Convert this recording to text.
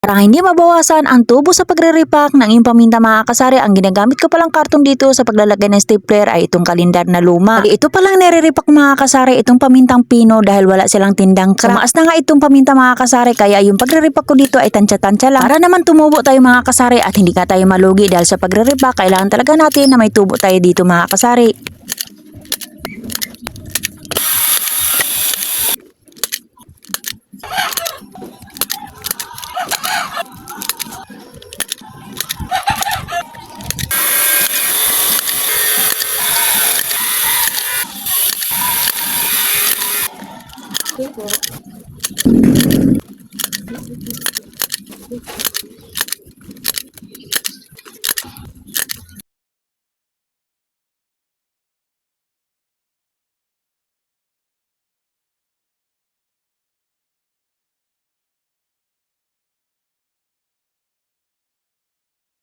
Para hindi mabawasan ang tubo sa pagre-repack ng iyong paminta mga kasari, ang ginagamit ko palang karton dito sa paglalagay ng stapler ay itong kalendar na luma. Ito palang nire-repack mga kasari itong pamintang pino dahil wala silang tindang crack. Tumaas na nga itong paminta mga kasari kaya yung pagre-repack ko dito ay tansya-tansya lang. Para naman tumubo tayo mga kasari at hindi ka tayo malugi dahil sa pagre-repack kailangan talaga natin na may tubo tayo dito mga kasari. Okay po.